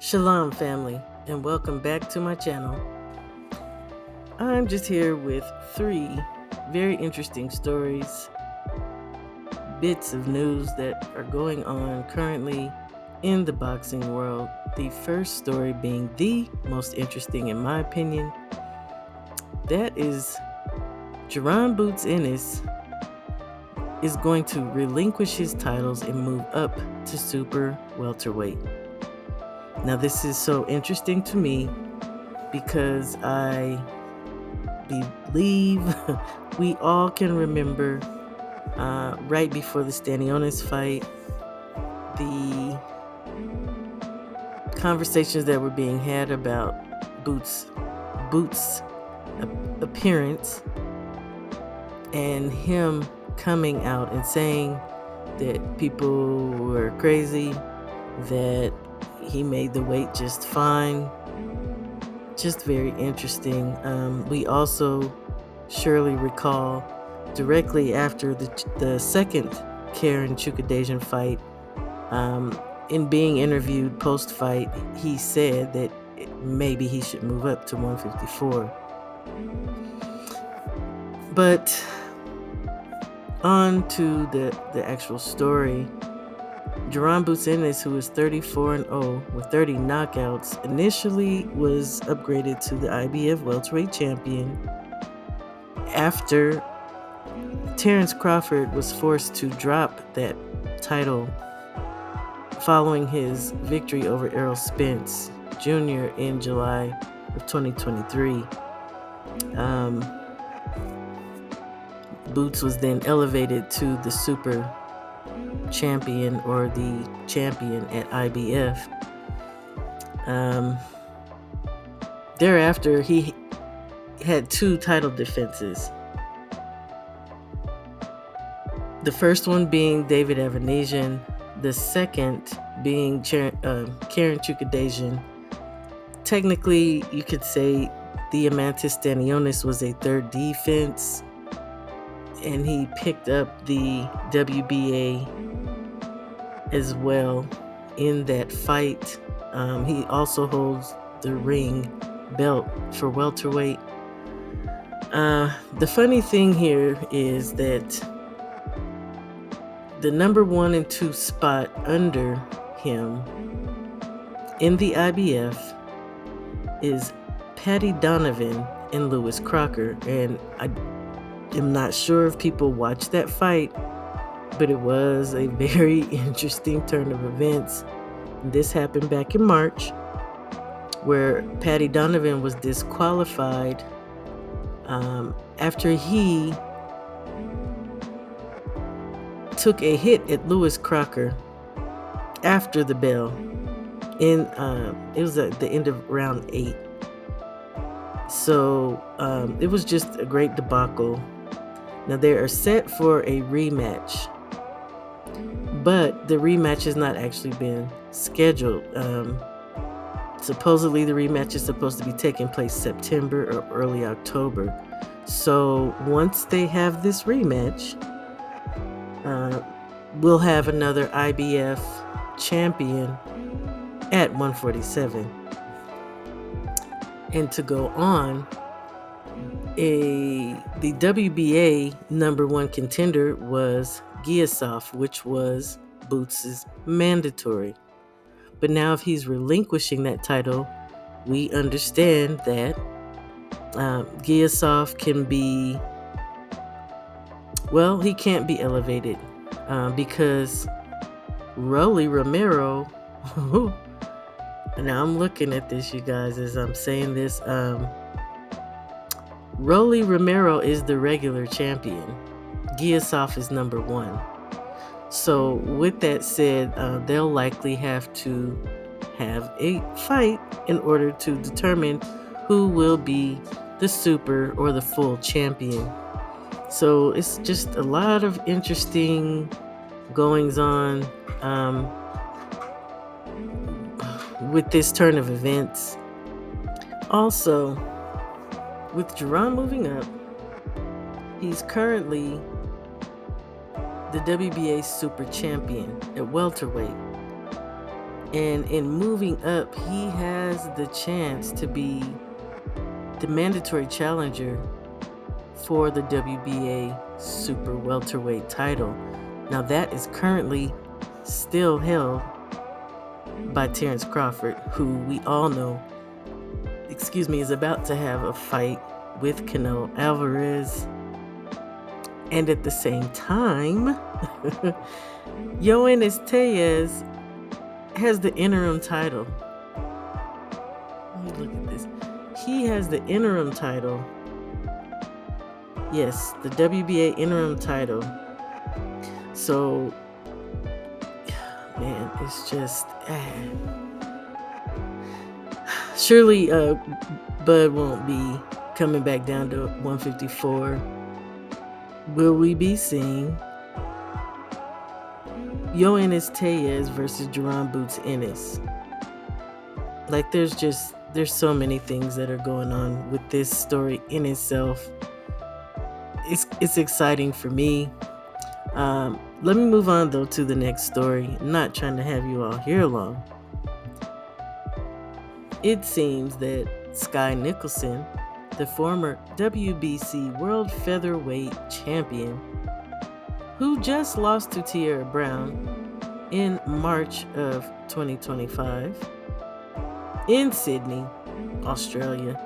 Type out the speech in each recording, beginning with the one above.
Shalom, family, and welcome back to my channel. I'm just here with 3 very interesting stories, bits of news that are going on currently in the boxing world. The first story being the most interesting, in my opinion. That is Soooo Boots is going to relinquish his titles and move up to super welterweight. Now, this is so interesting to me because I believe we all can remember right before the Stanionis fight, the conversations that were being had about Boots' appearance and him coming out and saying that people were crazy, that he made the weight just fine. Just very interesting. We also surely recall directly after the second Karen Chukadesian fight, in being interviewed post-fight, he said that maybe he should move up to 154. But on to the actual story. Soooo Boots, who is 34-0 with 30 knockouts, initially was upgraded to the IBF welterweight champion after Terence Crawford was forced to drop that title following his victory over Errol Spence Jr. in July of 2023. Boots was then elevated to the super champion, or the champion at IBF. Thereafter, he had 2 title defenses. The first one being David Avanesian, the second being Karen Chukadesian. Technically, you could say Diamantis Stanionis was a third defense, and he picked up the WBA as well in that fight. He also holds the ring belt for welterweight. The funny thing here is that the number 1 and 2 spot under him in the IBF is Paddy Donovan and Lewis Crocker, and I'm not sure if people watched that fight, but it was a very interesting turn of events. This happened back in March, where Paddy Donovan was disqualified after he took a hit at Lewis Crocker after the bell. It was at the end of round 8. So it was just a great debacle. Now they are set for a rematch, but the rematch has not actually been scheduled. Supposedly the rematch is supposed to be taking place September or early October. So once they have this rematch, we'll have another IBF champion at 147. And to go on, the WBA number 1 contender was Giasov, which was Boots' mandatory. But now if he's relinquishing that title, we understand that Giasov can be, well, he can't be elevated because Rolly Romero, now I'm looking at this, you guys, as I'm saying this, Rolly Romero is the regular champion. Giasov is number 1. So with that said, they'll likely have to have a fight in order to determine who will be the super or the full champion. So it's just a lot of interesting goings on with this turn of events. Also, with Soooo moving up, he's currently the WBA super champion at welterweight. And in moving up, he has the chance to be the mandatory challenger for the WBA Super Welterweight title. Now that is currently still held by Terrence Crawford, who we all know, is about to have a fight with Canelo Alvarez. And at the same time, Yoenis Tellez has the interim title. Let me look at this. He has the interim title. Yes, the WBA interim title. So, man, it's just... Surely Bud won't be coming back down to 154. Will we be seeing Yoenis Tellez versus Jerome Boots Ennis? Like, there's so many things that are going on with this story in itself. It's exciting for me. Let me move on though to the next story. I'm not trying to have you all here long. It seems that Sky Nicholson, the former WBC World Featherweight Champion, who just lost to Tierra Brown in March of 2025 in Sydney, Australia,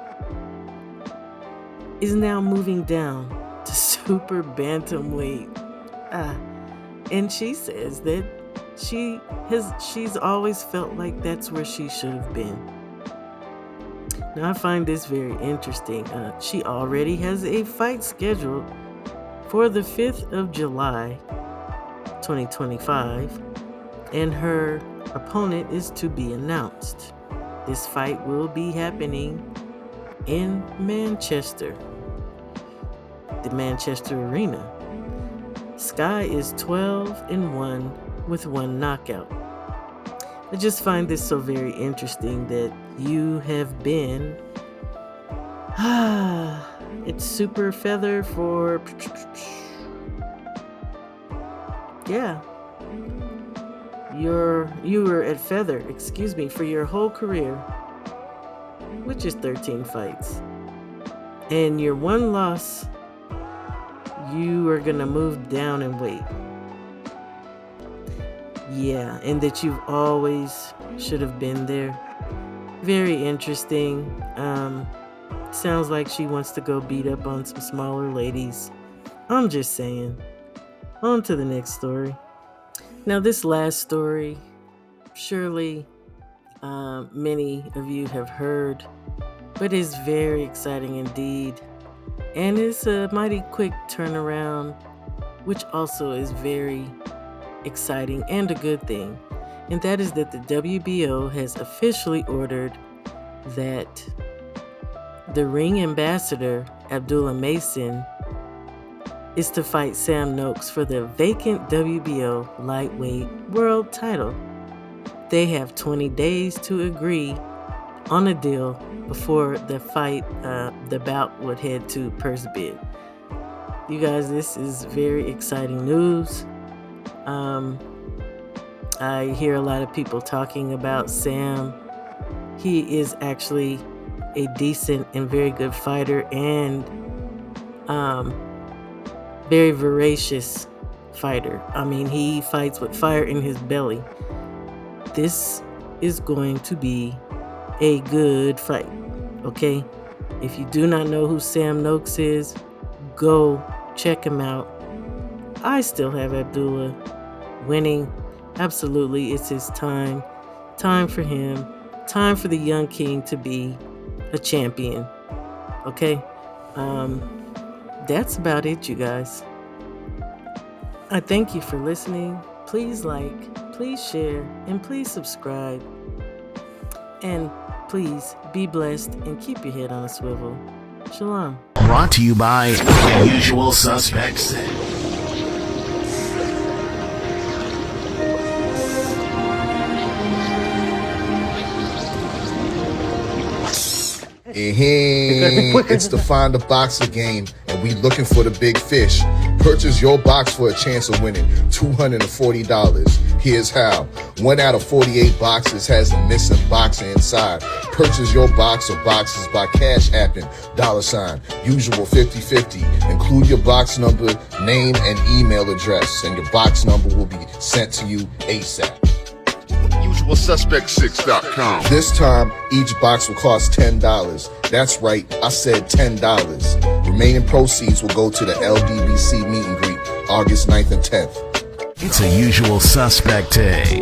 is now moving down to super bantamweight. And she says that she's always felt like that's where she should have been. Now, I find this very interesting. She already has a fight scheduled for the 5th of July, 2025, and her opponent is to be announced. This fight will be happening in Manchester, the Manchester Arena. Sky is 12-1 with 1 knockout. I just find this so very interesting that you have been it's super feather for you were at feather, for your whole career, which is 13 fights. And your one loss, you are gonna move down in weight. Yeah, and that you've always should have been there. Very interesting. Sounds like she wants to go beat up on some smaller ladies. I'm just saying. On to the next story. Now, this last story, surely many of you have heard, but is very exciting indeed. And it's a mighty quick turnaround, which also is very exciting and a good thing. And that is that the WBO has officially ordered that the ring ambassador, Abdullah Mason, is to fight Sam Noakes for the vacant WBO lightweight world title. They have 20 days to agree on a deal before the fight, the bout would head to purse bid. You guys, this is very exciting news. I hear a lot of people talking about Sam. He is actually a decent and very good fighter and very voracious fighter. I mean, he fights with fire in his belly. This is going to be a good fight, okay? If you do not know who Sam Noakes is, go check him out. I still have Abdullah winning. Absolutely, it's his time. Time for him. Time for the young king to be a champion. Okay? That's about it, you guys. I thank you for listening. Please like, please share, and please subscribe. And please be blessed and keep your head on a swivel. Shalom. Brought to you by Usual Suspects. It's the Find a Boxer game. and we looking for the big fish. Purchase your box for a chance of winning $240. Here's how. 1 out of 48 boxes has a missing box inside. Purchase your box or boxes by Cash Apping, $, usual 50/50. Include your box number, name, and email address, and your box number will be sent to you ASAP. UsualSuspect6.com. This time, each box will cost $10. That's right, I said $10. Remaining proceeds will go to the LDBC meet and greet August 9th and 10th. It's a usual suspect day.